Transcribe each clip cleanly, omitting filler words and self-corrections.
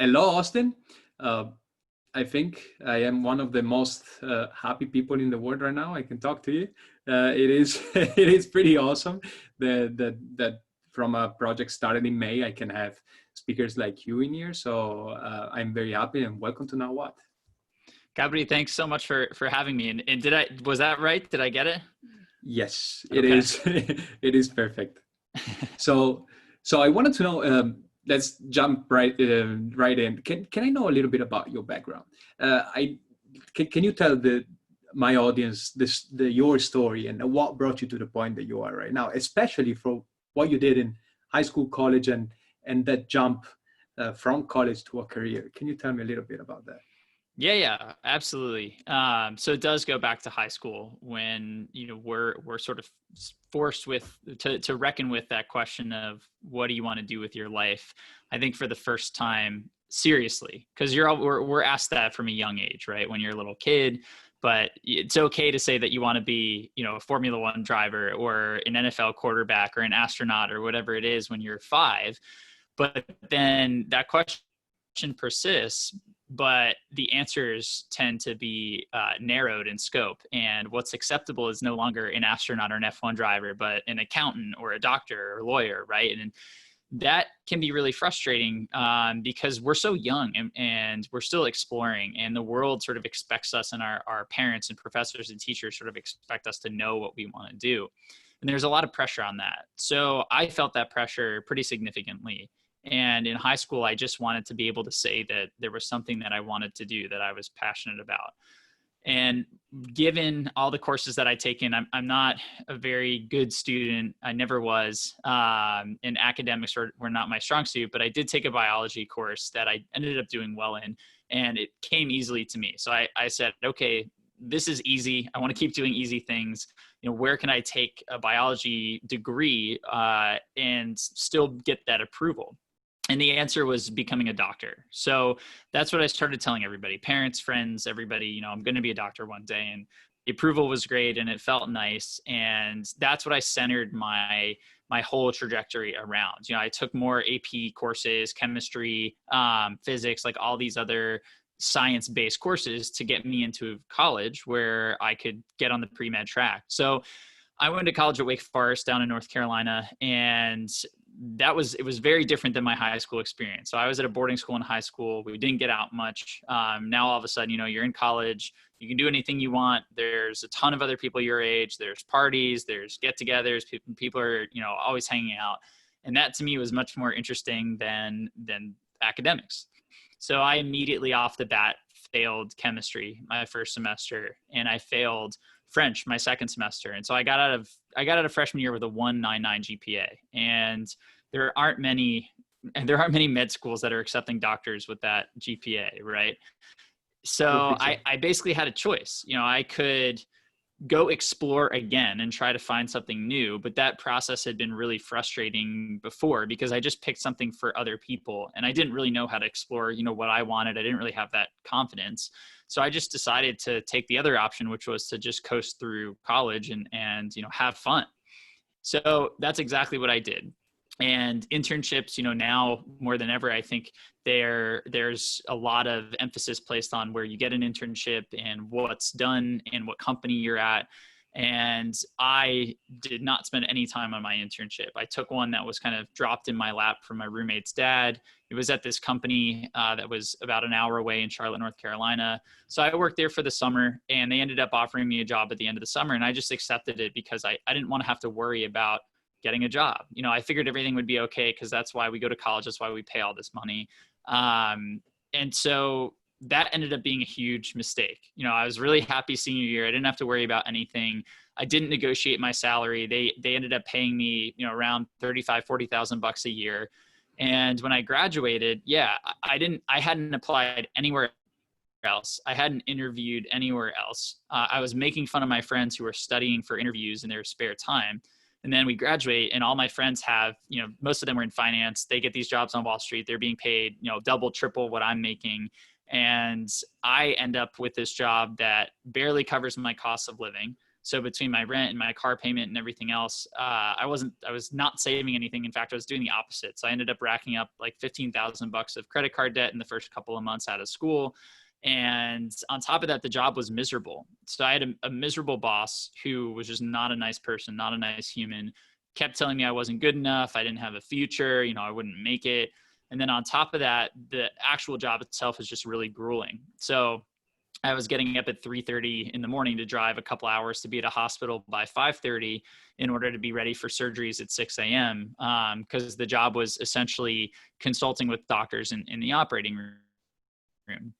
Hello, Austin. Uh, I think I am one of the most happy people in the world right now. I can talk to you. It is it is pretty awesome that from a project started in May, I can have speakers like you in here. So I'm very happy and welcome to Now What. Gabriele, thanks so much for having me. And was that right? Did I get it? Yes, it is. It is perfect. So I wanted to know. Let's jump right in. Can I know a little bit about your background? I can you tell my audience your story and what brought you to the point that you are right now, especially for what you did in high school, college, and that jump from college to a career. Can you tell me a little bit about that? Yeah, absolutely. So it does go back to high school when, we're sort of forced to reckon with that question of what do you want to do with your life? I think for the first time, seriously, because we're asked that from a young age, right? When you're a little kid, but it's okay to say that you want to be, a Formula One driver or an NFL quarterback or an astronaut or whatever it is when you're 5. But then that question persists, but the answers tend to be narrowed in scope. And what's acceptable is no longer an astronaut or an F1 driver, but an accountant or a doctor or lawyer, right? And that can be really frustrating because we're so young and we're still exploring, and the world sort of expects us, and our parents and professors and teachers sort of expect us to know what we want to do. And there's a lot of pressure on that. So I felt that pressure pretty significantly. And in high school, I just wanted to be able to say that there was something that I wanted to do that I was passionate about. And given all the courses that I'd taken, I'm not a very good student. I never was. And academics were not my strong suit, but I did take a biology course that I ended up doing well in, and it came easily to me. So I said, okay, this is easy. I want to keep doing easy things. Where can I take a biology degree and still get that approval? And the answer was becoming a doctor. So that's what I started telling everybody, parents, friends, everybody, I'm going to be a doctor one day. And the approval was great and it felt nice. And that's what I centered my whole trajectory around. I took more AP courses, chemistry, physics, like all these other science-based courses to get me into college where I could get on the pre-med track. So I went to college at Wake Forest down in North Carolina, and it was very different than my high school experience. So I was at a boarding school in high school. We didn't get out much. Now all of a sudden, you're in college, you can do anything you want. There's a ton of other people your age. There's parties, there's get-togethers. People are, always hanging out. And that to me was much more interesting than academics. So I immediately off the bat failed chemistry my first semester, and I failed French my second semester. And so I got out of freshman year with a 1.99 GPA. And there aren't many med schools that are accepting doctors with that GPA, right? So I basically had a choice. I could go explore again and try to find something new, but that process had been really frustrating before because I just picked something for other people and I didn't really know how to explore, what I wanted. I didn't really have that confidence. So I just decided to take the other option, which was to just coast through college and have fun. So that's exactly what I did. And internships, now more than ever, I think there's a lot of emphasis placed on where you get an internship and what's done and what company you're at. And I did not spend any time on my internship. I took one that was kind of dropped in my lap from my roommate's dad. It was at this company that was about an hour away in Charlotte, North Carolina. So I worked there for the summer, and they ended up offering me a job at the end of the summer. And I just accepted it because I didn't want to have to worry about getting a job. I figured everything would be okay because that's why we go to college. That's why we pay all this money. And so that ended up being a huge mistake. I was really happy senior year. I didn't have to worry about anything. I didn't negotiate my salary. They ended up paying me, around $35,000-$40,000 a year. And when I graduated, I hadn't applied anywhere else. I hadn't interviewed anywhere else. I was making fun of my friends who were studying for interviews in their spare time. And then we graduate and all my friends have, most of them were in finance. They get these jobs on Wall Street. They're being paid, double, triple what I'm making. And I end up with this job that barely covers my cost of living. So between my rent and my car payment and everything else, I was not saving anything. In fact, I was doing the opposite. So I ended up racking up like $15,000 of credit card debt in the first couple of months out of school. And on top of that, the job was miserable. So I had a miserable boss who was just not a nice person, not a nice human, kept telling me I wasn't good enough. I didn't have a future, I wouldn't make it. And then on top of that, the actual job itself was just really grueling. So I was getting up at 3:30 in the morning to drive a couple hours to be at a hospital by 5:30 in order to be ready for surgeries at 6 a.m. Because the job was essentially consulting with doctors in the operating room.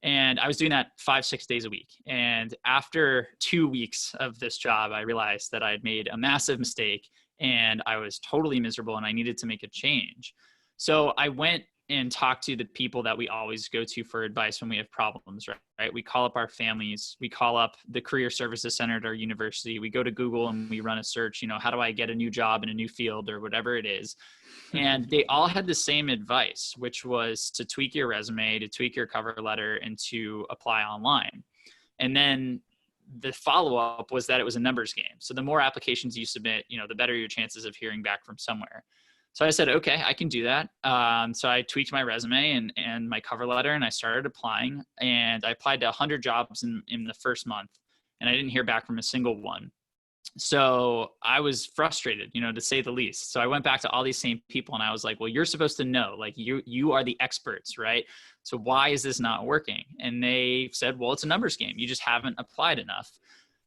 And I was doing that 5-6 days a week. And after 2 weeks of this job, I realized that I had made a massive mistake and I was totally miserable and I needed to make a change. So I went and talk to the people that we always go to for advice when we have problems, right? We call up our families, we call up the career services center at our university, we go to Google and we run a search, how do I get a new job in a new field or whatever it is. And they all had the same advice, which was to tweak your resume, to tweak your cover letter, and to apply online. And then the follow-up was that it was a numbers game. So the more applications you submit, the better your chances of hearing back from somewhere. So I said, okay, I can do that. So I tweaked my resume and my cover letter, and I started applying. And I applied to 100 jobs in the first month, and I didn't hear back from a single one. So I was frustrated, to say the least. So I went back to all these same people, and I was like, well, you're supposed to know, like you are the experts, right? So why is this not working? And they said, well, it's a numbers game. You just haven't applied enough.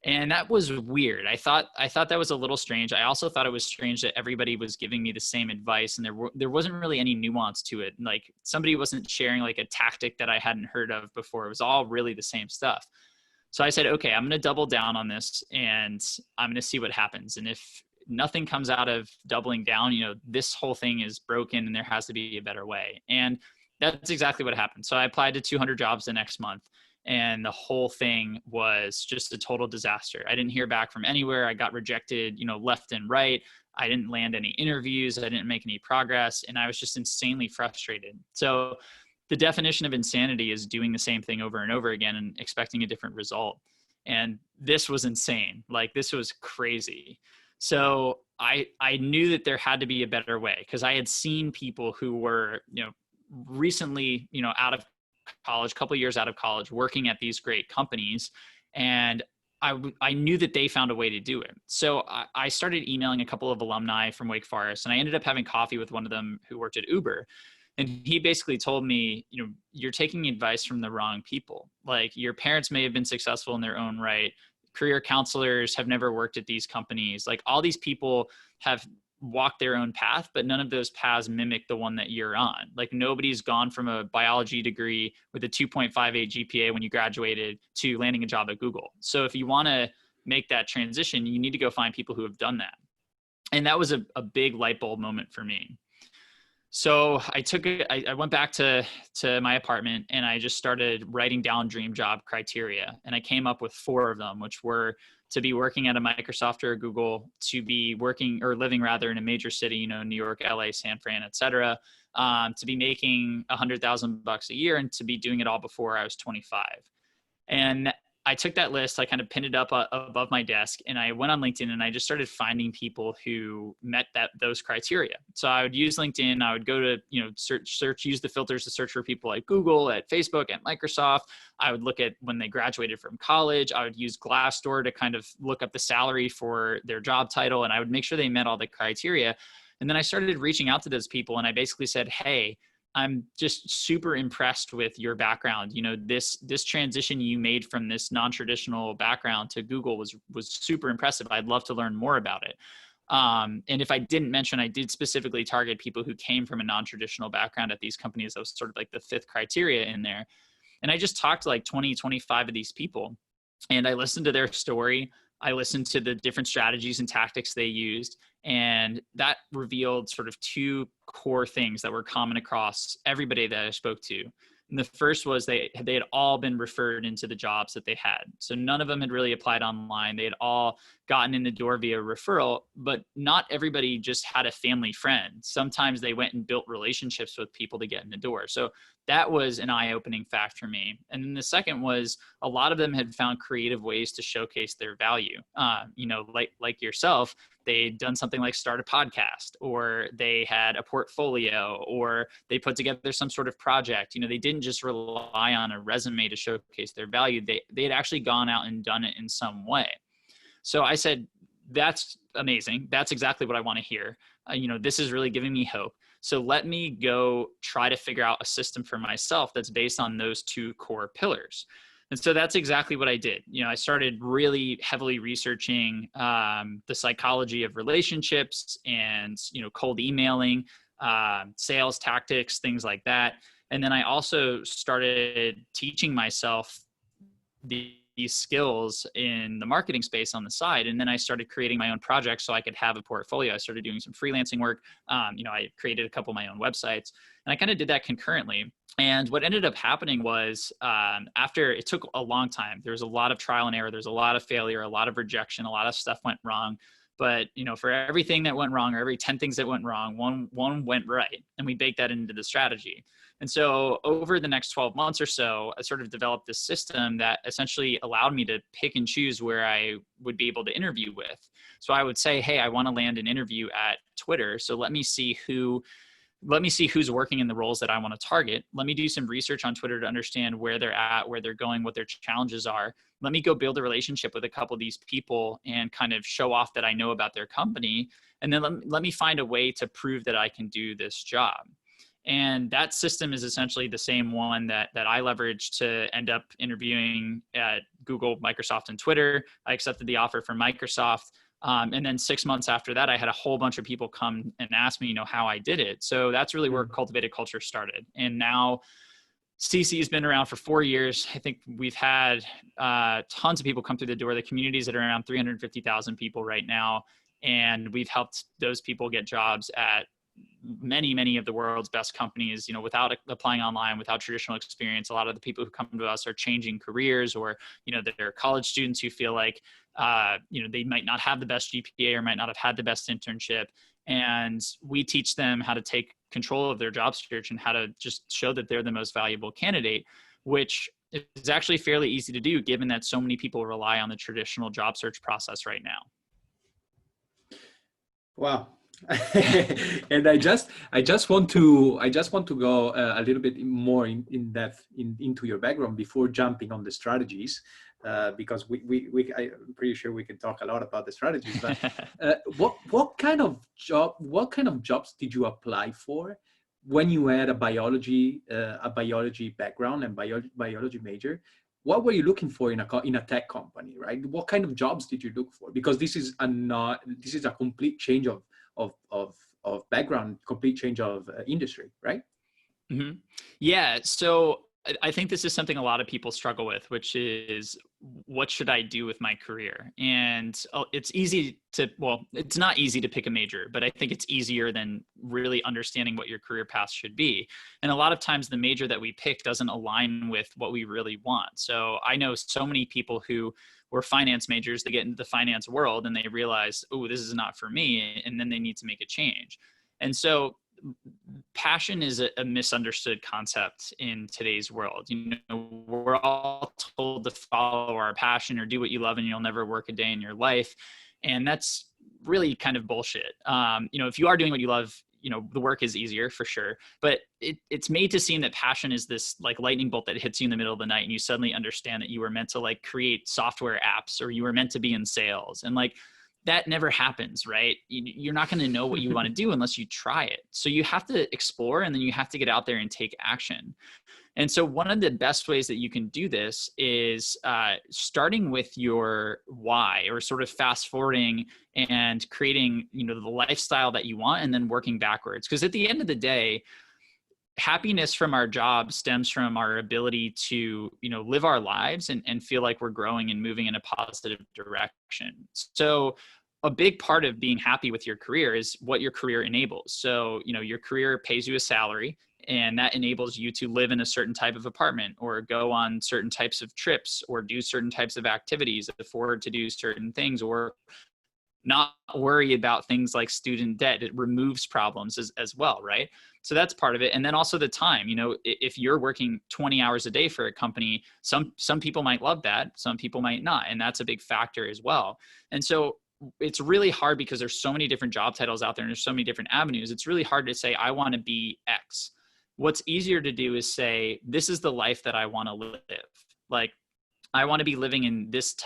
And that was weird. I thought that was a little strange. I also thought it was strange that everybody was giving me the same advice and there wasn't really any nuance to it. Like somebody wasn't sharing like a tactic that I hadn't heard of before. It was all really the same stuff. So I said, okay, I'm going to double down on this and I'm going to see what happens. And if nothing comes out of doubling down, this whole thing is broken and there has to be a better way. And that's exactly what happened. So I applied to 200 jobs the next month. And the whole thing was just a total disaster. I didn't hear back from anywhere. I got rejected, left and right. I didn't land any interviews. I didn't make any progress. And I was just insanely frustrated. So the definition of insanity is doing the same thing over and over again and expecting a different result. And this was insane. Like this was crazy. So I knew that there had to be a better way because I had seen people who were, recently, out of college, couple of years out of college, working at these great companies. And I knew that they found a way to do it. So I started emailing a couple of alumni from Wake Forest, and I ended up having coffee with one of them who worked at Uber. And he basically told me, you're taking advice from the wrong people. Like your parents may have been successful in their own right. Career counselors have never worked at these companies. Like all these people have walk their own path, but none of those paths mimic the one that you're on. Like nobody's gone from a biology degree with a 2.58 GPA when you graduated to landing a job at Google. So if you want to make that transition, you need to go find people who have done that. And that was a big light bulb moment for me. So I went back to my apartment and I just started writing down dream job criteria. And I came up with 4 of them, which were to be working at a Microsoft or a Google, to be working or living rather in a major city, New York, LA, San Fran, et cetera, to be making $100,000 a year and to be doing it all before I was 25. And I took that list, I kind of pinned it up above my desk, and I went on LinkedIn and I just started finding people who met those criteria. So I would use LinkedIn. I would go to, search, use the filters to search for people at Google, at Facebook, at Microsoft. I would look at when they graduated from college. I would use Glassdoor to kind of look up the salary for their job title, and I would make sure they met all the criteria. And then I started reaching out to those people, and I basically said, hey, I'm just super impressed with your background. This transition you made from this non-traditional background to Google was super impressive. I'd love to learn more about it. And if I didn't mention, I did specifically target people who came from a non-traditional background at these companies. That was sort of like the 5th criteria in there. And I just talked to like 20, 25 of these people, and I listened to their story. I listened to the different strategies and tactics they used. And that revealed sort of 2 core things that were common across everybody that I spoke to. And the first was they had all been referred into the jobs that they had. So none of them had really applied online. They had all gotten in the door via referral, but not everybody just had a family friend. Sometimes they went and built relationships with people to get in the door. So that was an eye-opening fact for me. And then the second was a lot of them had found creative ways to showcase their value. Like yourself, they'd done something like start a podcast, or they had a portfolio, or they put together some sort of project. They didn't just rely on a resume to showcase their value. They had actually gone out and done it in some way. So I said, that's amazing. That's exactly what I want to hear. This is really giving me hope. So let me go try to figure out a system for myself that's based on those two core pillars. And so that's exactly what I did. I started really heavily researching the psychology of relationships and, cold emailing, sales tactics, things like that. And then I also started teaching myself these skills in the marketing space on the side. And then I started creating my own projects so I could have a portfolio. I started doing some freelancing work. I created a couple of my own websites, and I kind of did that concurrently. And what ended up happening was after it took a long time, there was a lot of trial and error. There's a lot of failure, a lot of rejection, a lot of stuff went wrong. But, for everything that went wrong, or every 10 things that went wrong, one went right. And we baked that into the strategy. And so over the next 12 months or so, I sort of developed this system that essentially allowed me to pick and choose where I would be able to interview with. So I would say, hey, I want to land an interview at Twitter. So let me see who's working in the roles that I want to target. Let me do some research on Twitter to understand where they're at, where they're going, what their challenges are. Let me go build a relationship with a couple of these people and kind of show off that I know about their company. And then let me find a way to prove that I can do this job. And that system is essentially the same one that I leveraged to end up interviewing at Google, Microsoft, and Twitter. I accepted the offer from Microsoft. And then 6 months after that, I had a whole bunch of people come and ask me, how I did it. So that's really where Cultivated Culture started. And now CC has been around for 4 years. I think we've had tons of people come through the door. The community is at around 350,000 people right now. And we've helped those people get jobs at many of the world's best companies, without applying online, without traditional experience. A lot of the people who come to us are changing careers, or, they're college students who feel like, they might not have the best GPA or might not have had the best internship. And we teach them how to take control of their job search and how to just show that they're the most valuable candidate, which is actually fairly easy to do given that so many people rely on the traditional job search process right now. Wow. And I just want to go a little bit more in depth into your background before jumping on the strategies, because I'm pretty sure we can talk a lot about the strategies. But what kind of jobs did you apply for when you had a biology background and biology major? What were you looking for in a tech company, right? What kind of jobs did you look for? Because this is a complete change of background, complete change of industry, right? Mm-hmm. Yeah. So I think this is something a lot of people struggle with, which is, what should I do with my career? And it's not easy to pick a major, but I think it's easier than really understanding what your career path should be. And a lot of times the major that we pick doesn't align with what we really want. So I know so many people who were finance majors, they get into the finance world and they realize, oh, this is not for me. And then they need to make a change. And so passion is a misunderstood concept in today's world. We're all told to follow our passion or do what you love and you'll never work a day in your life. And that's really kind of bullshit. If you are doing what you love, the work is easier for sure, but it's made to seem that passion is this like lightning bolt that hits you in the middle of the night and you suddenly understand that you were meant to like create software apps or you were meant to be in sales. And like, that never happens, right? You're not going to know what you want to do unless you try it. So you have to explore and then you have to get out there and take action. And so one of the best ways that you can do this is starting with your why, or sort of fast forwarding and creating, the lifestyle that you want and then working backwards. Because at the end of the day, happiness from our job stems from our ability to, live our lives and feel like we're growing and moving in a positive direction. So a big part of being happy with your career is what your career enables. So, your career pays you a salary And that enables you to live in a certain type of apartment, or go on certain types of trips, or do certain types of activities, afford to do certain things, or not worry about things like student debt. It removes problems as well, right? So that's part of it. And then also the time, if you're working 20 hours a day for a company, some people might love that, some people might not. And that's a big factor as well. And so it's really hard because there's so many different job titles out there and there's so many different avenues. It's really hard to say, I want to be X. What's easier to do is say, this is the life that I want to live. Like, I want to be living in this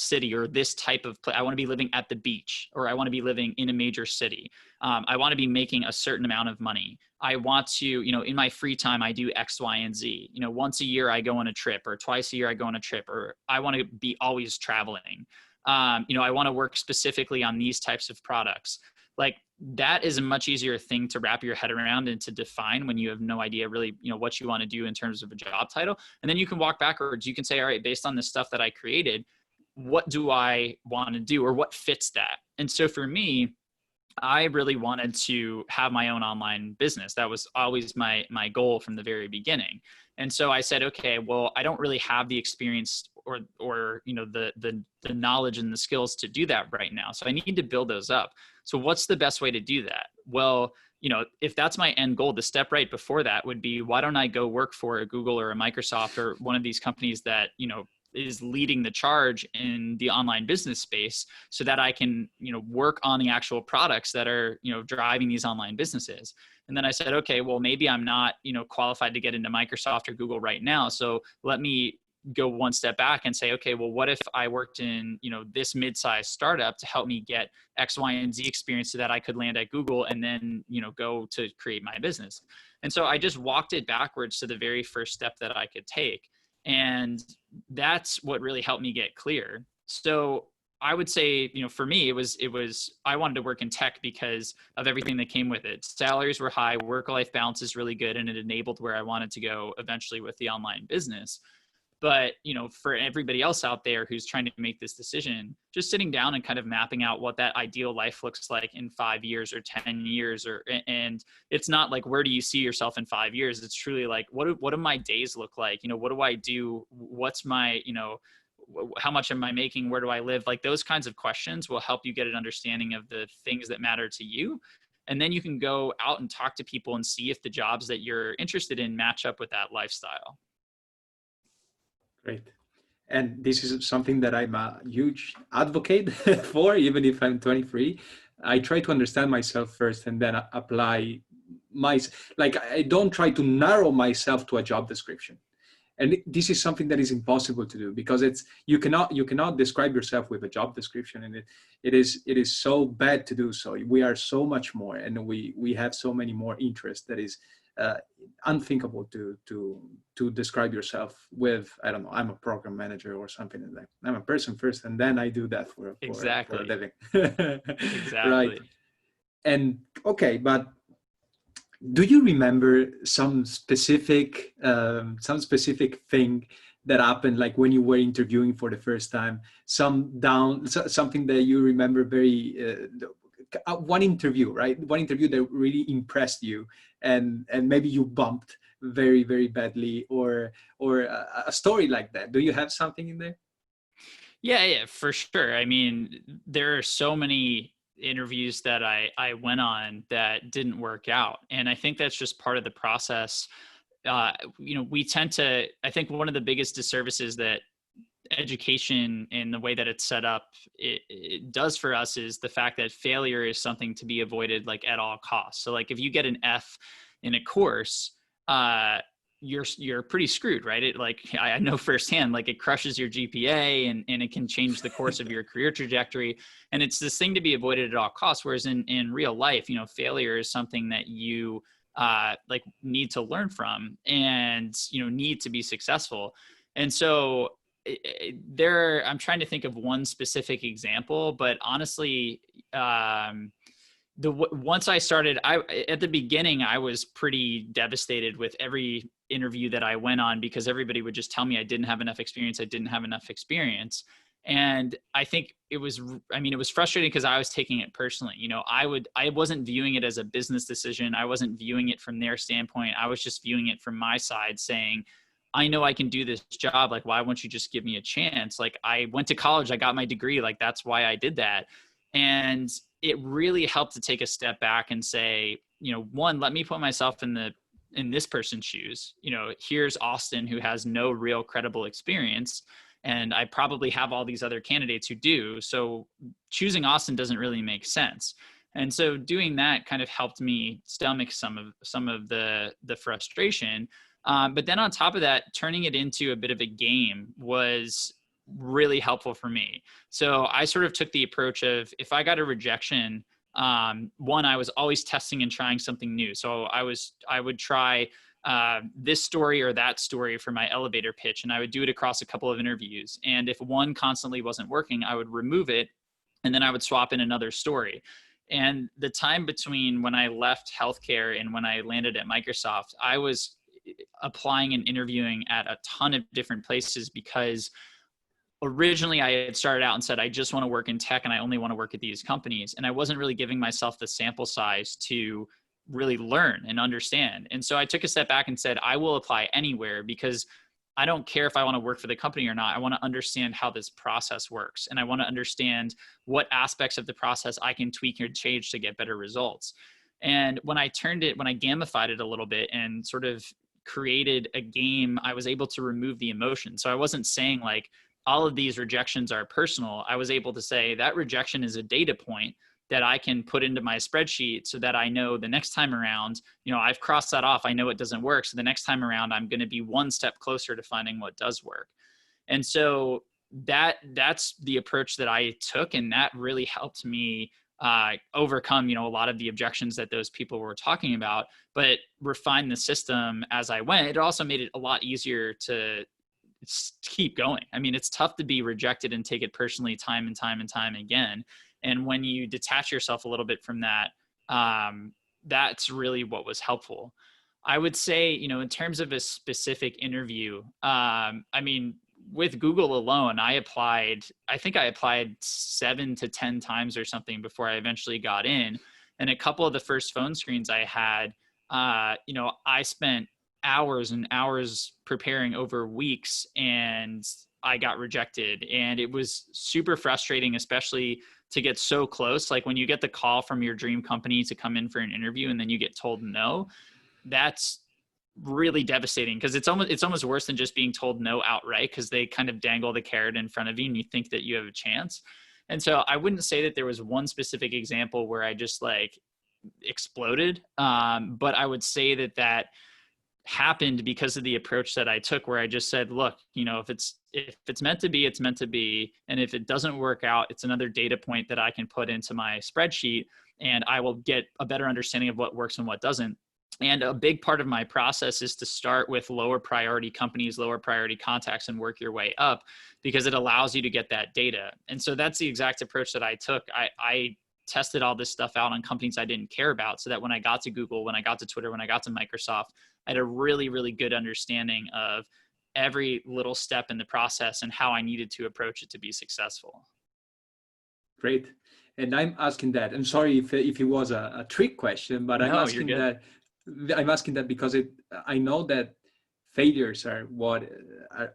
city, or this type of place. I want to be living at the beach, or I want to be living in a major city. I want to be making a certain amount of money. I want to, in my free time, I do X, Y, and Z. Once a year I go on a trip, or twice a year I go on a trip, or I want to be always traveling. I want to work specifically on these types of products. Like, that is a much easier thing to wrap your head around and to define when you have no idea really, what you want to do in terms of a job title. And then you can walk backwards. You can say, all right, based on the stuff that I created, what do I want to do, or what fits that? And so for me, I really wanted to have my own online business. That was always my goal from the very beginning. And so I said, okay, well, I don't really have the experience or the knowledge and the skills to do that right now. So I need to build those up. So what's the best way to do that? Well, if that's my end goal, the step right before that would be, why don't I go work for a Google or a Microsoft or one of these companies that, is leading the charge in the online business space, so that I can, work on the actual products that are, driving these online businesses. And then I said, okay, well, maybe I'm not, qualified to get into Microsoft or Google right now. So let me go one step back and say, okay, well, what if I worked in, this mid-sized startup to help me get X, Y, and Z experience so that I could land at Google and then, go to create my business. And so I just walked it backwards to the very first step that I could take. And that's what really helped me get clear. So I would say, for me, it was, I wanted to work in tech because of everything that came with it. Salaries were high, work-life balance is really good, and it enabled where I wanted to go eventually with the online business. But, for everybody else out there who's trying to make this decision, just sitting down and kind of mapping out what that ideal life looks like in 5 years or 10 years, and it's not like, where do you see yourself in 5 years? It's truly like, what do my days look like? What do I do? What's my, how much am I making? Where do I live? Like, those kinds of questions will help you get an understanding of the things that matter to you. And then you can go out and talk to people and see if the jobs that you're interested in match up with that lifestyle. Great. And this is something that I'm a huge advocate for, even if I'm 23. I try to understand myself first and then apply I don't try to narrow myself to a job description. And this is something that is impossible to do, because you cannot describe yourself with a job description, and it is so bad to do so. We are so much more, and we have so many more interests that is unthinkable to describe yourself with, I don't know, I'm a program manager or something like that. I'm a person first, and then I do that for a living. Exactly. Right. And okay, but do you remember some specific thing that happened, like when you were interviewing for the first time, something that you remember very, one interview, right? One interview that really impressed you, and maybe you bumped very, very badly, or a story like that. Do you have something in there? Yeah, for sure. I mean, there are so many interviews that I went on that didn't work out. And I think that's just part of the process. We tend to, I think one of the biggest disservices that education and the way that it's set up, it does for us, is the fact that failure is something to be avoided, like, at all costs. So like, if you get an F in a course, you're pretty screwed, right? It, like, I know firsthand, like, it crushes your GPA and it can change the course of your career trajectory. And it's this thing to be avoided at all costs. Whereas in real life, failure is something that you need to learn from and, need to be successful. And so I'm trying to think of one specific example, but honestly, once I started, at the beginning, I was pretty devastated with every interview that I went on, because everybody would just tell me I didn't have enough experience. And I think it was frustrating because I was taking it personally. I wasn't viewing it as a business decision. I wasn't viewing it from their standpoint. I was just viewing it from my side, saying, I know I can do this job. Like, why won't you just give me a chance? Like, I went to college, I got my degree. Like, that's why I did that. And it really helped to take a step back and say, one, let me put myself in this person's shoes. Here's Austin, who has no real credible experience, and I probably have all these other candidates who do. So choosing Austin doesn't really make sense. And so doing that kind of helped me stomach some of the frustration. But then on top of that, turning it into a bit of a game was really helpful for me. So I sort of took the approach of, if I got a rejection, one, I was always testing and trying something new. So I would try this story or that story for my elevator pitch, and I would do it across a couple of interviews. And if one constantly wasn't working, I would remove it, and then I would swap in another story. And the time between when I left healthcare and when I landed at Microsoft, I was applying and interviewing at a ton of different places, because originally I had started out and said, I just want to work in tech and I only want to work at these companies. And I wasn't really giving myself the sample size to really learn and understand. And so I took a step back and said, I will apply anywhere, because I don't care if I want to work for the company or not. I want to understand how this process works. And I want to understand what aspects of the process I can tweak or change to get better results. And when I gamified it a little bit and sort of created a game, I was able to remove the emotion. So I wasn't saying like, all of these rejections are personal. I was able to say that rejection is a data point that I can put into my spreadsheet, so that I know the next time around, I've crossed that off. I know it doesn't work. So the next time around, I'm going to be one step closer to finding what does work. And so that's the approach that I took. And that really helped me overcome, a lot of the objections that those people were talking about, but refine the system as I went. It also made it a lot easier to keep going. I mean, it's tough to be rejected and take it personally time and time and time again. And when you detach yourself a little bit from that, that's really what was helpful. I would say, in terms of a specific interview, with Google alone, I think I applied 7 to 10 times or something before I eventually got in. And a couple of the first phone screens I had, I spent hours and hours preparing over weeks, and I got rejected. And it was super frustrating, especially to get so close. Like when you get the call from your dream company to come in for an interview and then you get told no, that's really devastating, because it's almost worse than just being told no outright, because they kind of dangle the carrot in front of you and you think that you have a chance. And so I wouldn't say that there was one specific example where I just like exploded. But I would say that happened because of the approach that I took, where I just said, look, if it's meant to be, it's meant to be. And if it doesn't work out, it's another data point that I can put into my spreadsheet, and I will get a better understanding of what works and what doesn't. And a big part of my process is to start with lower priority companies, lower priority contacts, and work your way up, because it allows you to get that data. And so that's the exact approach that I took. I tested all this stuff out on companies I didn't care about, so that when I got to Google, when I got to Twitter, when I got to Microsoft, I had a really, really good understanding of every little step in the process and how I needed to approach it to be successful. Great. And I'm asking that, I'm sorry if it was a trick question, but I'm asking that because I know that failures are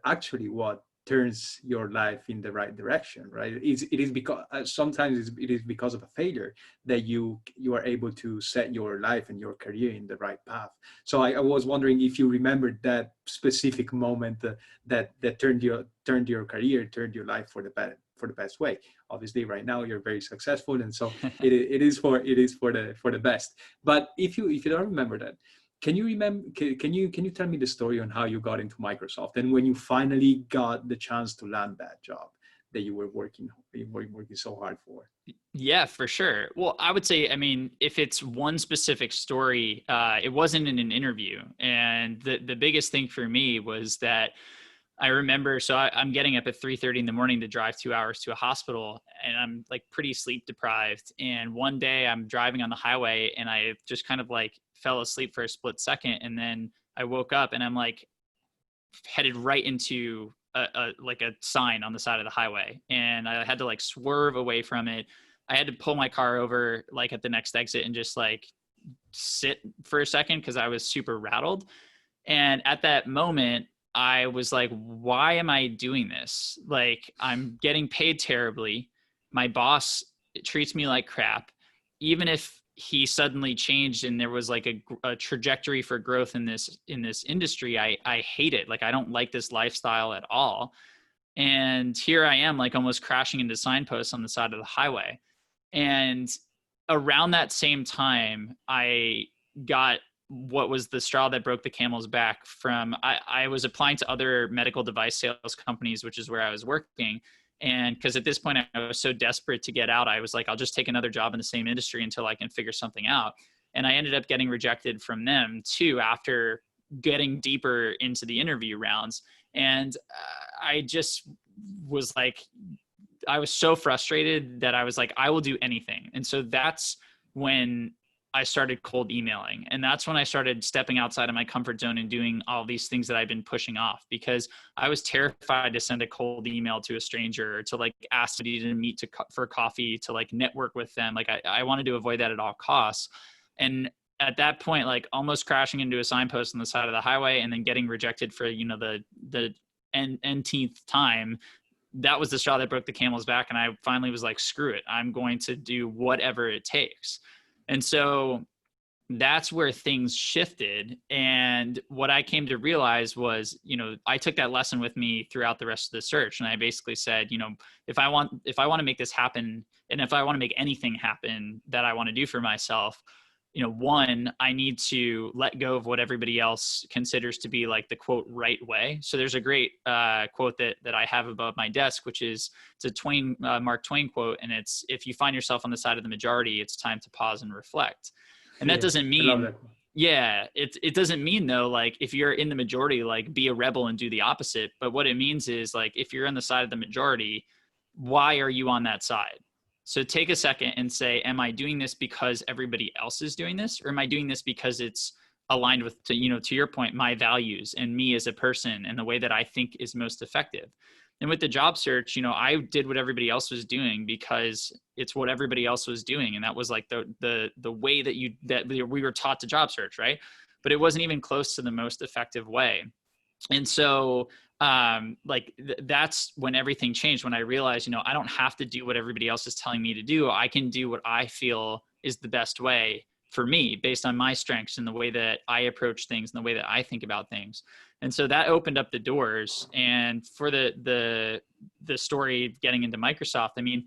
actually what turns your life in the right direction, right? It is because sometimes it is because of a failure that you are able to set your life and your career in the right path. So I was wondering if you remembered that specific moment that turned your career, turned your life for the best way. Obviously, right now you're very successful, and so it is for the best. But if you don't remember that, can you tell me the story on how you got into Microsoft and when you finally got the chance to land that job that you were working so hard for? Yeah, for sure. Well, I would say, if it's one specific story, it wasn't in an interview. And the biggest thing for me was that I remember, so I'm getting up at 3:30 in the morning to drive 2 hours to a hospital, and I'm like pretty sleep deprived. And one day I'm driving on the highway and I just kind of like fell asleep for a split second. And then I woke up and I'm like headed right into like a sign on the side of the highway, and I had to like swerve away from it. I had to pull my car over like at the next exit and just like sit for a second because I was super rattled. And at that moment, I was like, why am I doing this? Like, I'm getting paid terribly. My boss treats me like crap. Even if he suddenly changed and there was like a trajectory for growth in this industry, I hate it. Like, I don't like this lifestyle at all. And here I am, like almost crashing into signposts on the side of the highway. And around that same time, I got what was the straw that broke the camel's back from, I was applying to other medical device sales companies, which is where I was working. And because at this point I was so desperate to get out, I was like, I'll just take another job in the same industry until I can figure something out. And I ended up getting rejected from them too, after getting deeper into the interview rounds. And I just was like, I was so frustrated that I was like, I will do anything. And so that's when I started cold emailing. And that's when I started stepping outside of my comfort zone and doing all these things that I've been pushing off, because I was terrified to send a cold email to a stranger, or to like ask somebody to meet for coffee, to like network with them. Like I wanted to avoid that at all costs. And at that point, like almost crashing into a signpost on the side of the highway and then getting rejected for, you know, the nth time, that was the straw that broke the camel's back. And I finally was like, screw it, I'm going to do whatever it takes. And so that's where things shifted. And what I came to realize was, you know, I took that lesson with me throughout the rest of the search. And I basically said, you know, if I want to make this happen, and if I want to make anything happen that I want to do for myself, you know, one, I need to let go of what everybody else considers to be like the quote right way. So there's a great quote that I have above my desk, which is, it's a Mark Twain quote. And it's, if you find yourself on the side of the majority, it's time to pause and reflect. And that doesn't mean, yeah, it doesn't mean though, like if you're in the majority, like be a rebel and do the opposite. But what it means is, like, if you're on the side of the majority, why are you on that side? So take a second and say, am I doing this because everybody else is doing this? Or am I doing this because it's aligned with, to your point, my values and me as a person and the way that I think is most effective? And with the job search, you know, I did what everybody else was doing because it's what everybody else was doing. And that was like the way that we were taught to job search, right? But it wasn't even close to the most effective way. And so that's when everything changed, when I realized, you know, I don't have to do what everybody else is telling me to do. I can do what I feel is the best way for me, based on my strengths and the way that I approach things and the way that I think about things. And so that opened up the doors. And for the story getting into Microsoft, I mean,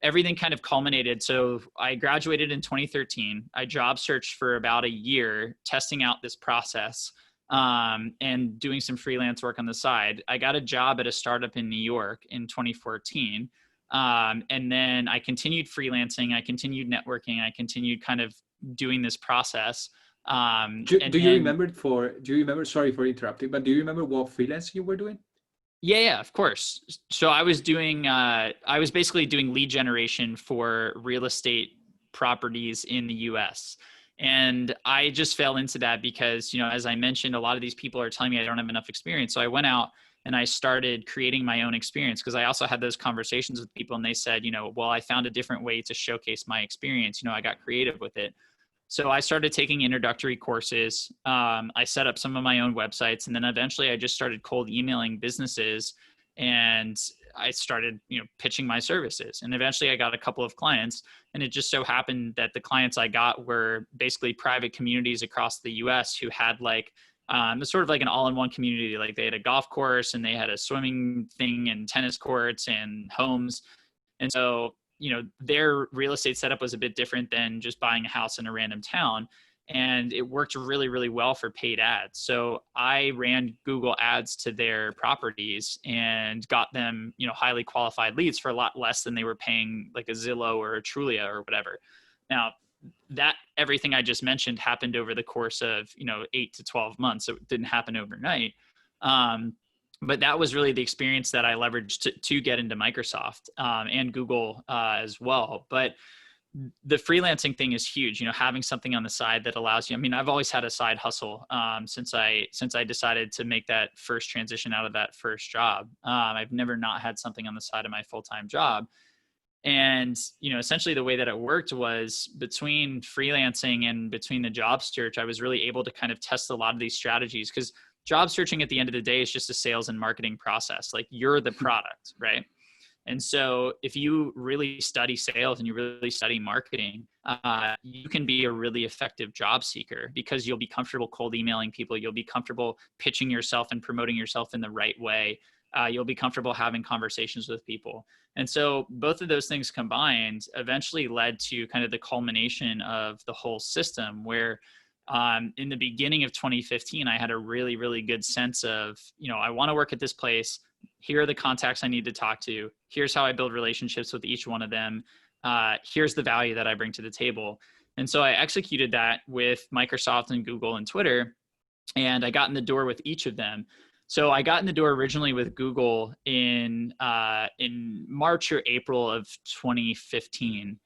everything kind of culminated. So I graduated in 2013. I job searched for about a year, testing out this process, and doing some freelance work on the side. I got a job at a startup in New York in 2014. And then I continued freelancing. I continued networking. I continued kind of doing this process. Do you remember, sorry for interrupting, but do you remember what freelance you were doing? Yeah, of course. So I was basically doing lead generation for real estate properties in the US. And I just fell into that because, you know, as I mentioned, a lot of these people are telling me I don't have enough experience. So I went out and I started creating my own experience, because I also had those conversations with people and they said, you know, well, I found a different way to showcase my experience. You know, I got creative with it. So I started taking introductory courses. I set up some of my own websites, and then eventually I just started cold emailing businesses, and I started, you know, pitching my services. And eventually I got a couple of clients, and it just so happened that the clients I got were basically private communities across the US who had like, sort of like an all-in-one community. Like they had a golf course and they had a swimming thing and tennis courts and homes. And so, you know, their real estate setup was a bit different than just buying a house in a random town. And it worked really, really well for paid ads. So I ran Google ads to their properties and got them, you know, highly qualified leads for a lot less than they were paying like a Zillow or a Trulia or whatever. Now, that everything I just mentioned happened over the course of, you know, 8 to 12 months. So it didn't happen overnight. But that was really the experience that I leveraged to get into Microsoft, and Google as well. But the freelancing thing is huge, having something on the side that allows you. I mean, I've always had a side hustle since I decided to make that first transition out of that first job. I've never not had something on the side of my full-time job. And, essentially the way that it worked was between freelancing and between the job search, I was really able to kind of test a lot of these strategies, because job searching at the end of the day is just a sales and marketing process. Like, you're the product, right? And so if you really study sales and you really study marketing, you can be a really effective job seeker, because you'll be comfortable cold emailing people. You'll be comfortable pitching yourself and promoting yourself in the right way. You'll be comfortable having conversations with people. And so both of those things combined eventually led to kind of the culmination of the whole system, where in the beginning of 2015, I had a really, really good sense of, I want to work at this place. Here are the contacts I need to talk to. Here's how I build relationships with each one of them. Here's the value that I bring to the table. And so I executed that with Microsoft and Google and Twitter, and I got in the door with each of them. So I got in the door originally with Google in March or April of 2015.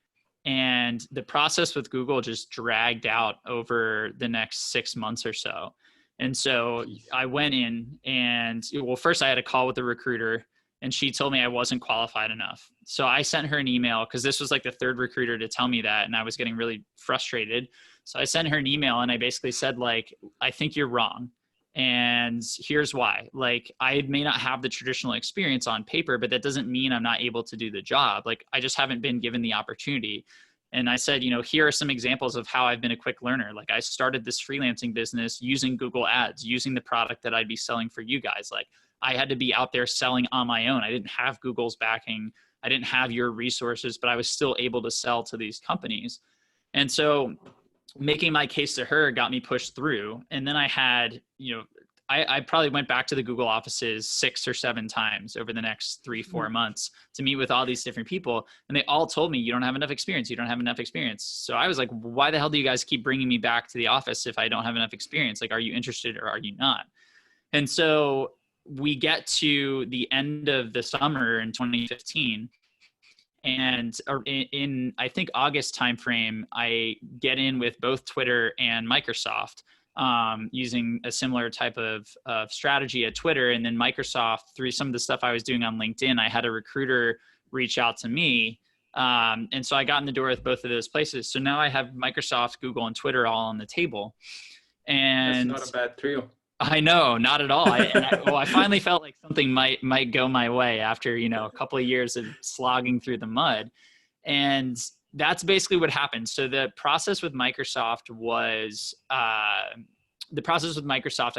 And the process with Google just dragged out over the next 6 months or so. And so I went in and, well, first I had a call with the recruiter, and she told me I wasn't qualified enough. So I sent her an email, because this was like the third recruiter to tell me that, and I was getting really frustrated. So I sent her an email, and I basically said, like, I think you're wrong, and here's why. Like, I may not have the traditional experience on paper, but that doesn't mean I'm not able to do the job. Like, I just haven't been given the opportunity. And I said, here are some examples of how I've been a quick learner. Like, I started this freelancing business using Google Ads, using the product that I'd be selling for you guys. Like, I had to be out there selling on my own. I didn't have Google's backing. I didn't have your resources, but I was still able to sell to these companies. And so making my case to her got me pushed through. And then I had, I probably went back to the Google offices 6 or 7 times over the next 3-4 months to meet with all these different people. And they all told me, you don't have enough experience. You don't have enough experience. So I was like, why the hell do you guys keep bringing me back to the office if I don't have enough experience? Like, are you interested or are you not? And so we get to the end of the summer in 2015. And in I think August timeframe, I get in with both Twitter and Microsoft, using a similar type of strategy at Twitter. And then Microsoft, through some of the stuff I was doing on LinkedIn, I had a recruiter reach out to me. And so I got in the door with both of those places. So now I have Microsoft, Google, and Twitter all on the table. And that's not a bad trio. I know, not at all. I finally felt like something might go my way after, a couple of years of slogging through the mud. And that's basically what happened. So the process with Microsoft was, I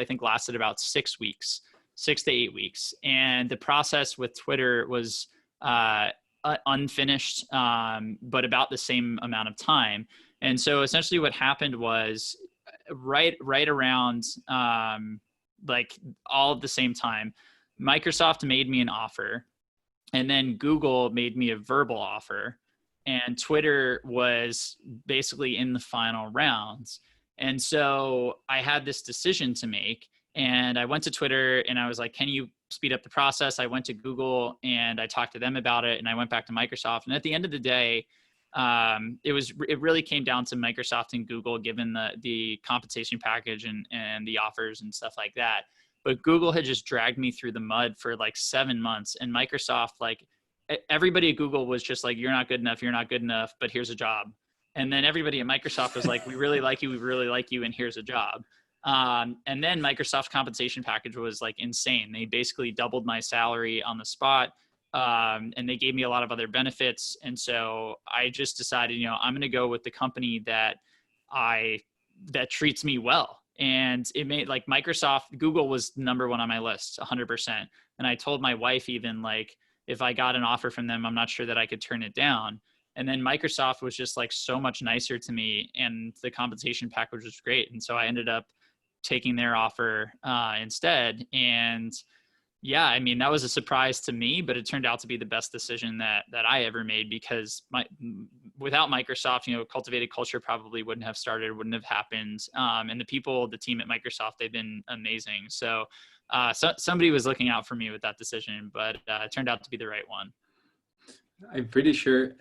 think, lasted about 6 weeks, 6 to 8 weeks. And the process with Twitter was unfinished, but about the same amount of time. And so essentially what happened was, right around like all at the same time, Microsoft made me an offer, and then Google made me a verbal offer, and Twitter was basically in the final rounds. And so I had this decision to make, and I went to Twitter and I was like, can you speed up the process? I went to Google and I talked to them about it, and I went back to Microsoft. And at the end of the day, it really came down to Microsoft and Google, given the compensation package and the offers and stuff like that. But Google had just dragged me through the mud for like 7 months, and Microsoft, like, everybody at Google was just like, you're not good enough, but here's a job. And then everybody at Microsoft was like, we really like you, and here's a job. And then Microsoft compensation package was like insane. They basically doubled my salary on the spot. And they gave me a lot of other benefits. And so I just decided, I'm going to go with the company that treats me well. And it made, like, Microsoft, Google was number one on my list, 100%. And I told my wife, even, like, if I got an offer from them, I'm not sure that I could turn it down. And then Microsoft was just like so much nicer to me, and the compensation package was great. And so I ended up taking their offer instead. And yeah, I mean, that was a surprise to me, but it turned out to be the best decision that I ever made, because without Microsoft, Cultivated Culture probably wouldn't have started, wouldn't have happened. And the team at Microsoft, they've been amazing. So somebody was looking out for me with that decision, but it turned out to be the right one. I'm pretty sure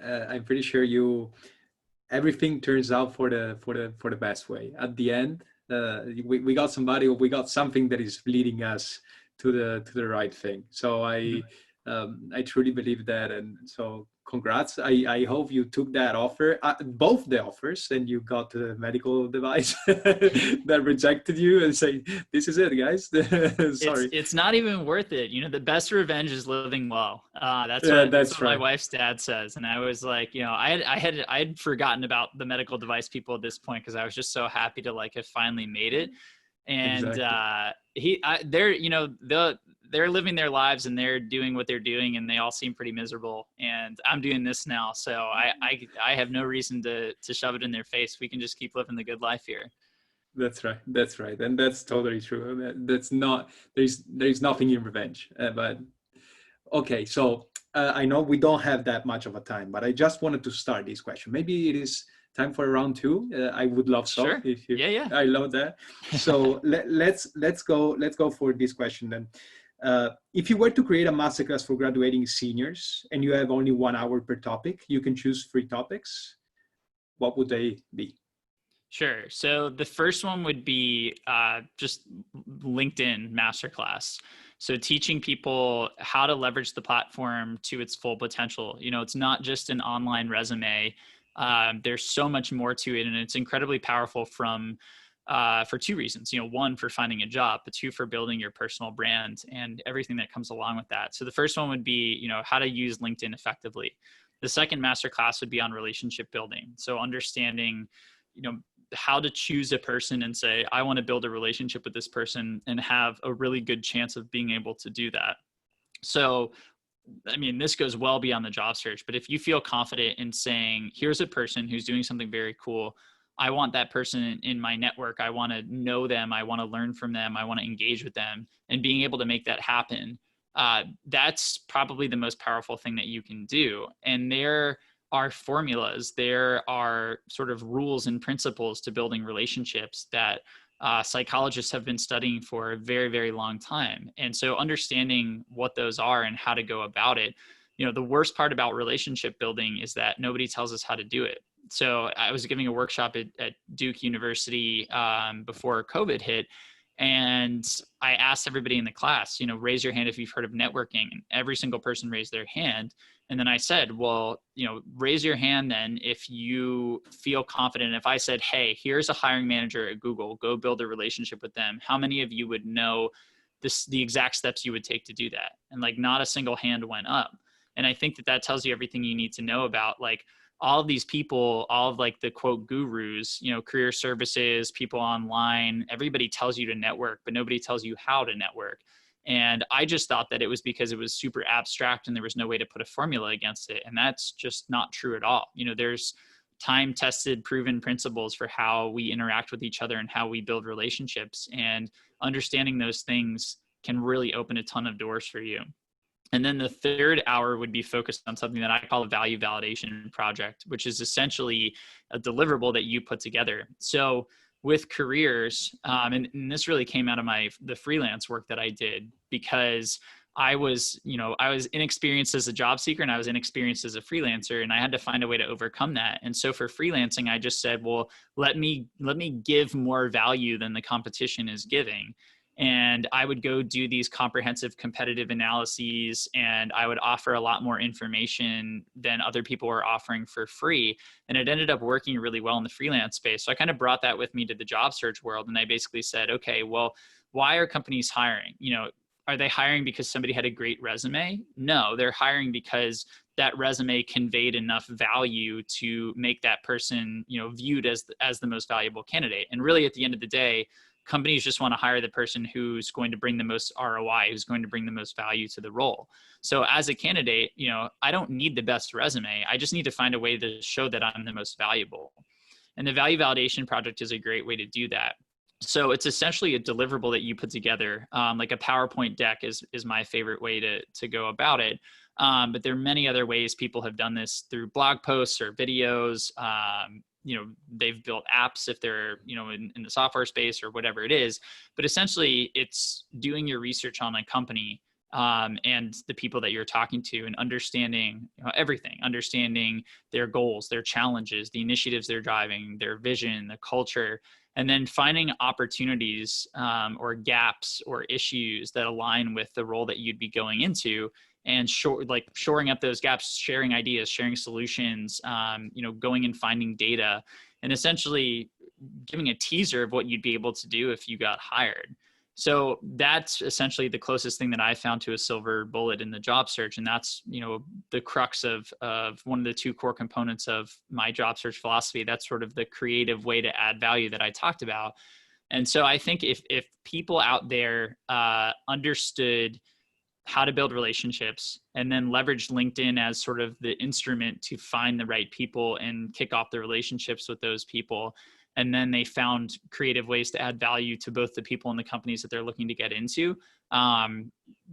you everything turns out for the best way. At the end, we got somebody, or we got something that is leading us to the right thing. So I truly believe that, and so congrats. I hope you took that offer, both the offers, and you got the medical device that rejected you, and say, this is it, guys. Sorry. It's not even worth it. You know, the best revenge is living well. That's Yeah, what my right. wife's dad says. And I was like, you know, I had forgotten about the medical device people at this point, because I was just so happy to like have finally made it. And Exactly. they're, you know, they're living their lives and they're doing what they're doing, and they all seem pretty miserable. And I'm doing this now, so I have no reason to shove it in their face. We can just keep living the good life here. That's right. That's right. And that's totally true. That's not, there's nothing in revenge. But okay, so I know we don't have that much of a time, but I just wanted to start this question. Maybe it is time for round two. I would love so. Sure. If you, Yeah. I love that. So let's go for this question then. If you were to create a masterclass for graduating seniors and you have only 1 hour per topic, you can choose 3 topics. What would they be? Sure. So the first one would be just LinkedIn masterclass. So teaching people how to leverage the platform to its full potential. You know, it's not just an online resume. There's so much more to it, and it's incredibly powerful for 2 reasons. You know, 1, for finding a job, but 2, for building your personal brand and everything that comes along with that. So the first one would be, you know, how to use LinkedIn effectively. The second masterclass would be on relationship building. So understanding, you know, how to choose a person and say, I want to build a relationship with this person, and have a really good chance of being able to do that. So, I mean, this goes well beyond the job search, but if you feel confident in saying, here's a person who's doing something very cool, I want that person in my network, I want to know them, I want to learn from them, I want to engage with them, and being able to make that happen, that's probably the most powerful thing that you can do. And there are formulas, there are sort of rules and principles to building relationships that psychologists have been studying for a very, very long time. And so understanding what those are and how to go about it, you know, the worst part about relationship building is that nobody tells us how to do it. So I was giving a workshop at Duke University before COVID hit. And I asked everybody in the class, you know, raise your hand if you've heard of networking. And every single person raised their hand. And then I said, well, you know, raise your hand then if you feel confident. If I said, hey, here's a hiring manager at Google, go build a relationship with them, how many of you would know the exact steps you would take to do that? And like, not a single hand went up. And I think that tells you everything you need to know about like all of these people, all of like the quote gurus, you know, career services, people online, everybody tells you to network, but nobody tells you how to network. And I just thought that it was because it was super abstract and there was no way to put a formula against it. And that's just not true at all. You know, there's time tested, proven principles for how we interact with each other and how we build relationships. And understanding those things can really open a ton of doors for you. And then the third hour would be focused on something that I call a value validation project, which is essentially a deliverable that you put together. So with careers, and this really came out of the freelance work that I did, because I was inexperienced as a job seeker and I was inexperienced as a freelancer, and I had to find a way to overcome that. And so for freelancing, I just said, well, let me give more value than the competition is giving. And I would go do these comprehensive competitive analyses, and I would offer a lot more information than other people were offering for free. And it ended up working really well in the freelance space. So I kind of brought that with me to the job search world. And I basically said, okay, well, why are companies hiring? You know, are they hiring because somebody had a great resume? No, they're hiring because that resume conveyed enough value to make that person, you know, viewed as the most valuable candidate. And really at the end of the day, companies just want to hire the person who's going to bring the most ROI, who's going to bring the most value to the role. So as a candidate, you know, I don't need the best resume. I just need to find a way to show that I'm the most valuable. And the value validation project is a great way to do that. So it's essentially a deliverable that you put together, like a PowerPoint deck is my favorite way to go about it. But there are many other ways people have done this through blog posts or videos. You know, they've built apps if they're, you know, in the software space or whatever it is. But essentially, it's doing your research on a company, and the people that you're talking to, and understanding everything, understanding their goals, their challenges, the initiatives they're driving, their vision, the culture, and then finding opportunities or gaps or issues that align with the role that you'd be going into, and shoring up those gaps, sharing ideas, sharing solutions, going and finding data, and essentially giving a teaser of what you'd be able to do if you got hired. So that's essentially the closest thing that I found to a silver bullet in the job search. And that's, the crux of one of the two core components of my job search philosophy. That's sort of the creative way to add value that I talked about. And so I think if people out there understood how to build relationships and then leverage LinkedIn as sort of the instrument to find the right people and kick off the relationships with those people, and then they found creative ways to add value to both the people and the companies that they're looking to get into,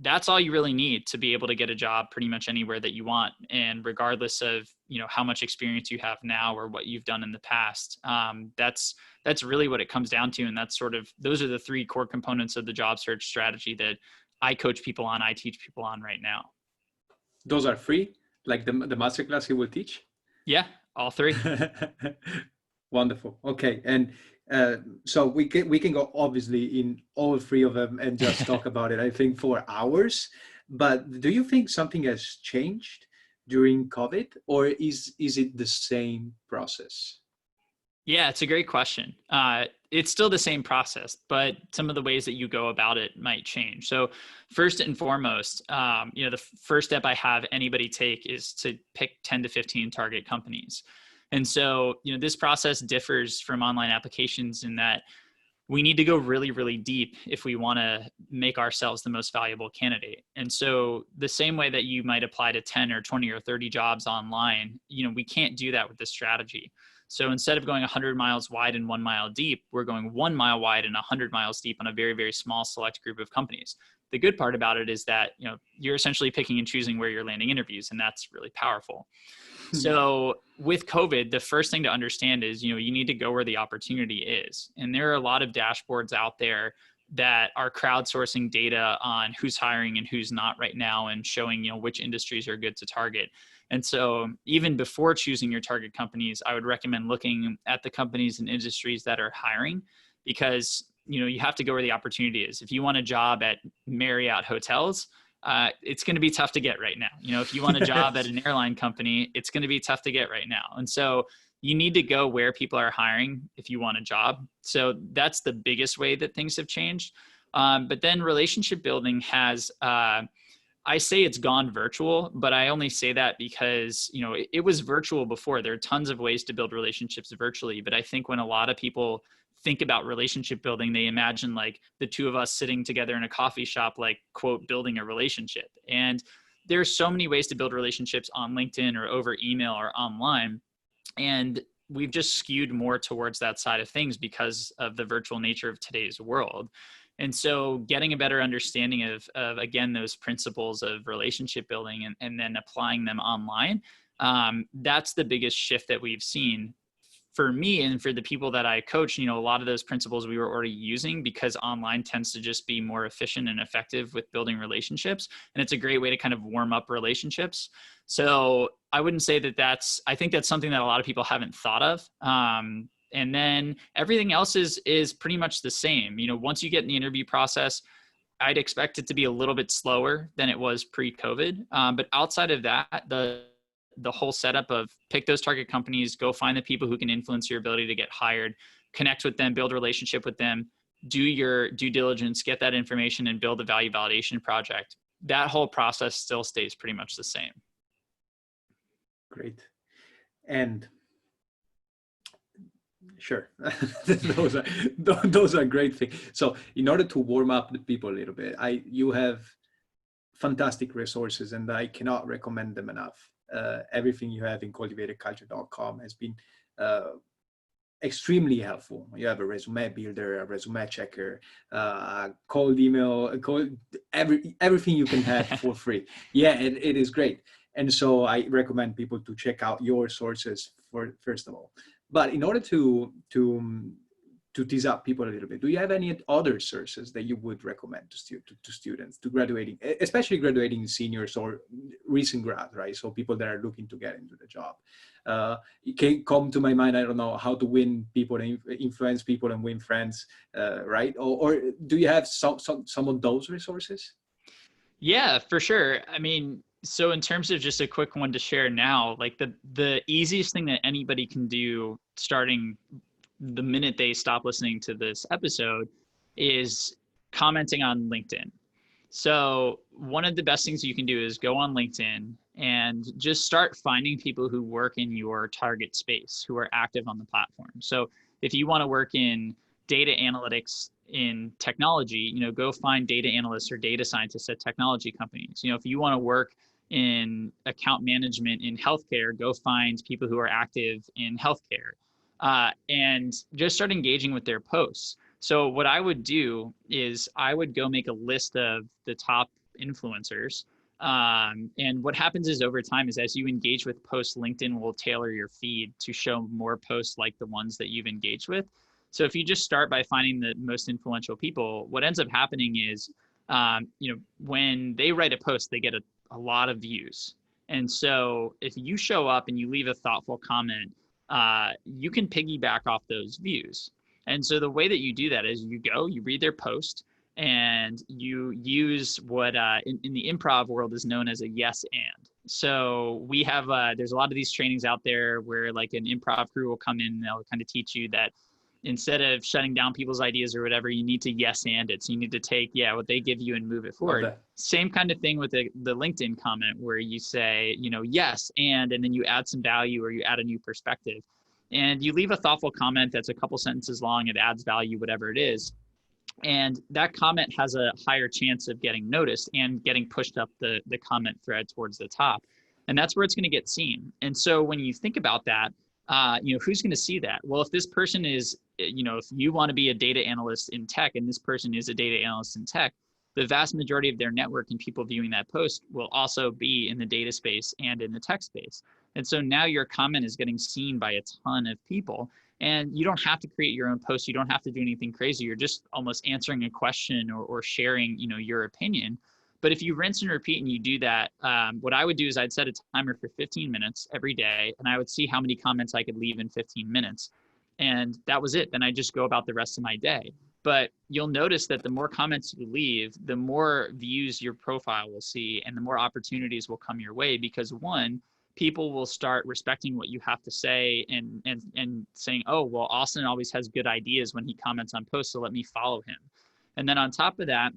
that's all you really need to be able to get a job pretty much anywhere that you want. And regardless of, how much experience you have now or what you've done in the past, that's really what it comes down to. And those are the three core components of the job search strategy that I coach people on, I teach people on right now. Those are free, like the masterclass you will teach? Yeah, all three. Wonderful. Okay. And so we can go obviously in all three of them and just talk about it, I think, for hours. But do you think something has changed during COVID, or is it the same process? Yeah, it's a great question. It's still the same process, but some of the ways that you go about it might change. So first and foremost, the first step I have anybody take is to pick 10 to 15 target companies. And so, this process differs from online applications in that we need to go really, really deep if we want to make ourselves the most valuable candidate. And so the same way that you might apply to 10 or 20 or 30 jobs online, we can't do that with this strategy. So instead of going 100 miles wide and 1 mile deep, we're going 1 mile wide and 100 miles deep on a very, very small select group of companies. The good part about it is that, you're essentially picking and choosing where you're landing interviews, and that's really powerful. So with COVID, the first thing to understand is, you need to go where the opportunity is. And there are a lot of dashboards out there that are crowdsourcing data on who's hiring and who's not right now, and showing, which industries are good to target. And so even before choosing your target companies, I would recommend looking at the companies and industries that are hiring, because, you have to go where the opportunity is. If you want a job at Marriott Hotels, it's going to be tough to get right now. If you want a job at an airline company, it's going to be tough to get right now. And so you need to go where people are hiring if you want a job. So that's the biggest way that things have changed. But then relationship building has, I say it's gone virtual, but I only say that because, it was virtual before. There are tons of ways to build relationships virtually. But I think when a lot of people think about relationship building, they imagine like the two of us sitting together in a coffee shop, like, quote, building a relationship. And there's so many ways to build relationships on LinkedIn or over email or online. And we've just skewed more towards that side of things because of the virtual nature of today's world. And so getting a better understanding of again, those principles of relationship building and then applying them online, that's the biggest shift that we've seen. For me and for the people that I coach, a lot of those principles we were already using, because online tends to just be more efficient and effective with building relationships. And it's a great way to kind of warm up relationships. So I wouldn't say I think that's something that a lot of people haven't thought of. And then everything else is pretty much the same. Once you get in the interview process, I'd expect it to be a little bit slower than it was pre-COVID. But outside of that, the whole setup of pick those target companies, go find the people who can influence your ability to get hired, connect with them, build a relationship with them, do your due diligence, get that information, and build a value validation project. That whole process still stays pretty much the same. Great. And sure, those are great things. So in order to warm up the people a little bit, you have fantastic resources, and I cannot recommend them enough. Everything you have in cultivatedculture.com has been extremely helpful. You have a resume builder, a resume checker, cold email, everything you can have for free. Yeah, it is great. And so I recommend people to check out your sources first of all. But in order to to tease up people a little bit, do you have any other sources that you would recommend to students, to graduating, especially graduating seniors or recent grad, right? So people that are looking to get into the job. It can come to my mind, I don't know, how to win people and influence people and win friends, right? Or do you have some of those resources? Yeah, for sure. I mean, so in terms of just a quick one to share now, like the easiest thing that anybody can do starting the minute they stop listening to this episode is commenting on LinkedIn. So one of the best things you can do is go on LinkedIn and just start finding people who work in your target space, who are active on the platform. So if you want to work in data analytics in technology, go find data analysts or data scientists at technology companies. If you want to work in account management in healthcare, go find people who are active in healthcare, and just start engaging with their posts. So what I would do is I would go make a list of the top influencers. And what happens is over time is as you engage with posts, LinkedIn will tailor your feed to show more posts like the ones that you've engaged with. So if you just start by finding the most influential people, what ends up happening is, when they write a post, they get a lot of views. And so if you show up and you leave a thoughtful comment, you can piggyback off those views. And so the way that you do that is you read their post, and you use what in the improv world is known as a yes and. So we have, there's a lot of these trainings out there where like an improv crew will come in and they'll kind of teach you that instead of shutting down people's ideas or whatever, you need to yes and it. So you need to take, what they give you and move it forward. Same kind of thing with the LinkedIn comment where you say, yes, and then you add some value or you add a new perspective. And you leave a thoughtful comment that's a couple sentences long, it adds value, whatever it is. And that comment has a higher chance of getting noticed and getting pushed up the comment thread towards the top. And that's where it's going to get seen. And so when you think about that, who's going to see that? Well, if this person is, if you want to be a data analyst in tech and this person is a data analyst in tech, the vast majority of their network and people viewing that post will also be in the data space and in the tech space. And so now your comment is getting seen by a ton of people, and you don't have to create your own post. You don't have to do anything crazy. You're just almost answering a question or sharing, your opinion. But if you rinse and repeat and you do that, what I would do is I'd set a timer for 15 minutes every day, and I would see how many comments I could leave in 15 minutes. And that was it. Then I just go about the rest of my day. But you'll notice that the more comments you leave, the more views your profile will see and the more opportunities will come your way, because one, people will start respecting what you have to say and saying, oh, well, Austin always has good ideas when he comments on posts, so let me follow him. And then on top of that,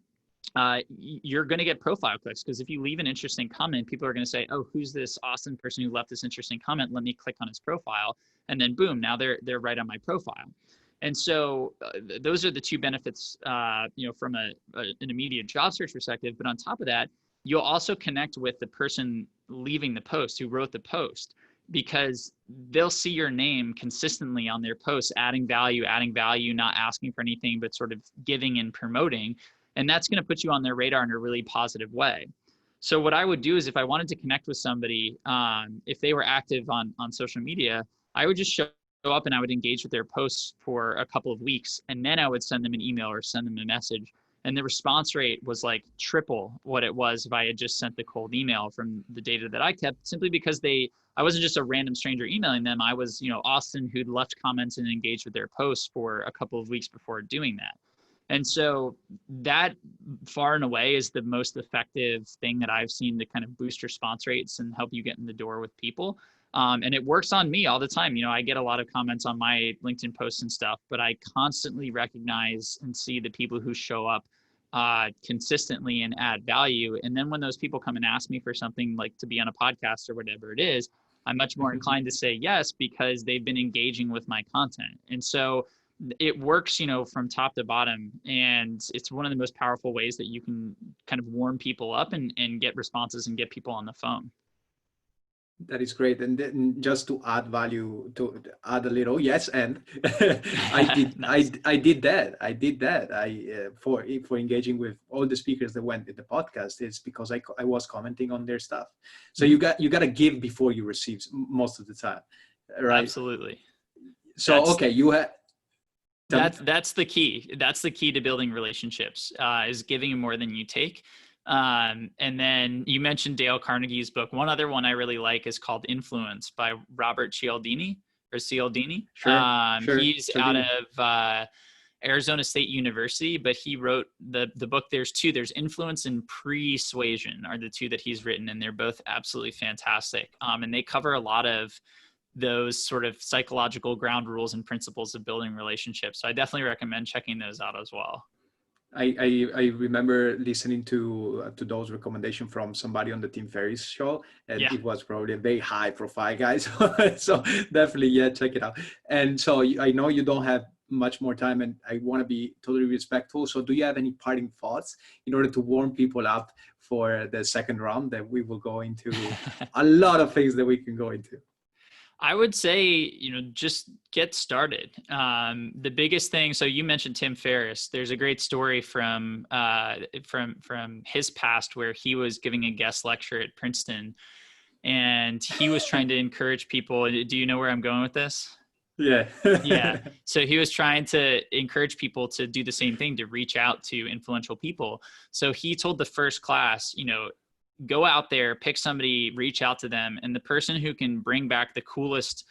you're going to get profile clicks, because if you leave an interesting comment, people are going to say, oh, who's this Austin person who left this interesting comment? Let me click on his profile. And then boom, now they're right on my profile. And so those are the two benefits, from an immediate job search perspective. But on top of that, you'll also connect with the person leaving the post, who wrote the post, because they'll see your name consistently on their posts, adding value, not asking for anything, but sort of giving and promoting. And that's going to put you on their radar in a really positive way. So what I would do is if I wanted to connect with somebody, if they were active on social media, I would just show up and I would engage with their posts for a couple of weeks. And then I would send them an email or send them a message. And the response rate was like triple what it was if I had just sent the cold email from the data that I kept, simply because I wasn't just a random stranger emailing them. I was, Austin, who'd left comments and engaged with their posts for a couple of weeks before doing that. And so that far and away is the most effective thing that I've seen to kind of boost response rates and help you get in the door with people. And it works on me all the time. I get a lot of comments on my LinkedIn posts and stuff, but I constantly recognize and see the people who show up consistently and add value. And then when those people come and ask me for something like to be on a podcast or whatever it is, I'm much more inclined to say yes, because they've been engaging with my content. And so it works, from top to bottom. And it's one of the most powerful ways that you can kind of warm people up and get responses and get people on the phone. That is great. And then just to add value, to add a little, yes, and I did, nice. I did that. For engaging with all the speakers that went in the podcast, it's because I was commenting on their stuff. So you got to give before you receive most of the time, right? Absolutely. So okay, you had. That's the key. That's the key to building relationships, is giving more than you take. And then you mentioned Dale Carnegie's book. One other one I really like is called Influence by Robert Cialdini or Cialdini. He's out of Arizona State University, but he wrote the book. There's two. There's Influence and Persuasion are the two that he's written, and they're both absolutely fantastic. And they cover a lot of those sort of psychological ground rules and principles of building relationships. So I definitely recommend checking those out as well. I remember listening to those recommendations from somebody on the Tim Ferriss show, and it was probably a very high profile guy. So definitely, check it out. And so I know you don't have much more time, and I want to be totally respectful. So do you have any parting thoughts in order to warm people up for the second round that we will go into a lot of things that we can go into? I would say, just get started. The biggest thing, so you mentioned Tim Ferriss. There's a great story from his past where he was giving a guest lecture at Princeton, and he was trying to encourage people. Do you know where I'm going with this? Yeah. Yeah. So he was trying to encourage people to do the same thing, to reach out to influential people. So he told the first class, go out there, pick somebody, reach out to them. And the person who can bring back the coolest,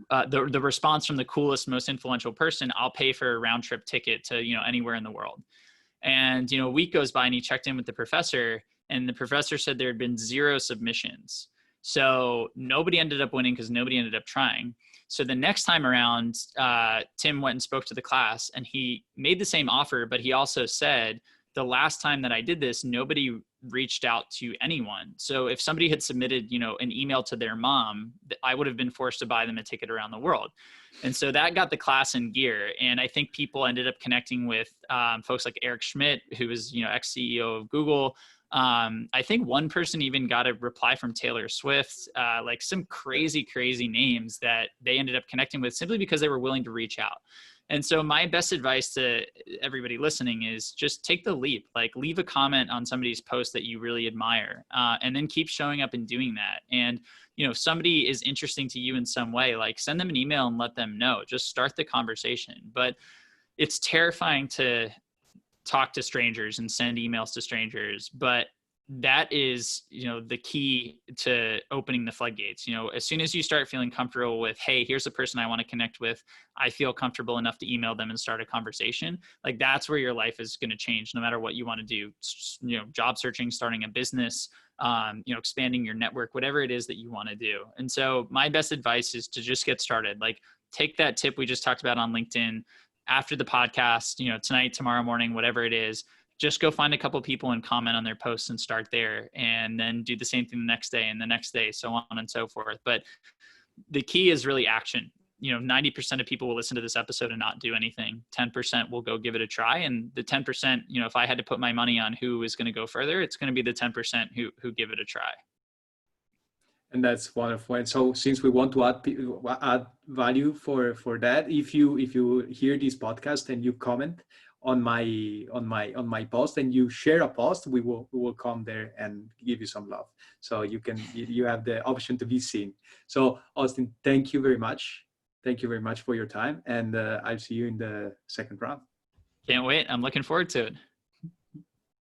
the response from the coolest, most influential person, I'll pay for a round trip ticket to, anywhere in the world. And, a week goes by and he checked in with the professor, and the professor said there had been 0 submissions. So nobody ended up winning because nobody ended up trying. So the next time around, Tim went and spoke to the class, and he made the same offer, but he also said, the last time that I did this, nobody reached out to anyone. So if somebody had submitted, an email to their mom, I would have been forced to buy them a ticket around the world. And so that got the class in gear. And I think people ended up connecting with folks like Eric Schmidt, who was, ex-CEO of Google. I think one person even got a reply from Taylor Swift, like some crazy names that they ended up connecting with simply because they were willing to reach out. And so my best advice to everybody listening is just take the leap, like leave a comment on somebody's post that you really admire, and then keep showing up and doing that. And, if somebody is interesting to you in some way, like send them an email and let them know, just start the conversation. But it's terrifying to talk to strangers and send emails to strangers, but that is, the key to opening the floodgates. As soon as you start feeling comfortable with, hey, here's a person I want to connect with, I feel comfortable enough to email them and start a conversation. Like that's where your life is going to change, no matter what you want to do. Job searching, starting a business, expanding your network, whatever it is that you want to do. And so my best advice is to just get started. Like take that tip we just talked about on LinkedIn after the podcast, tonight, tomorrow morning, whatever it is. Just go find a couple people and comment on their posts and start there, and then do the same thing the next day and the next day, so on and so forth. But the key is really action. 90% of people will listen to this episode and not do anything. 10% will go give it a try. And the 10%, if I had to put my money on who is going to go further, it's going to be the 10% who give it a try. And that's wonderful. And so since we want to add value for that, if you hear this podcast and you comment on my post and you share a post, we will come there and give you some love. So you have the option to be seen. So Austin, thank you very much. Thank you very much for your time. And I'll see you in the second round. Can't wait. I'm looking forward to it.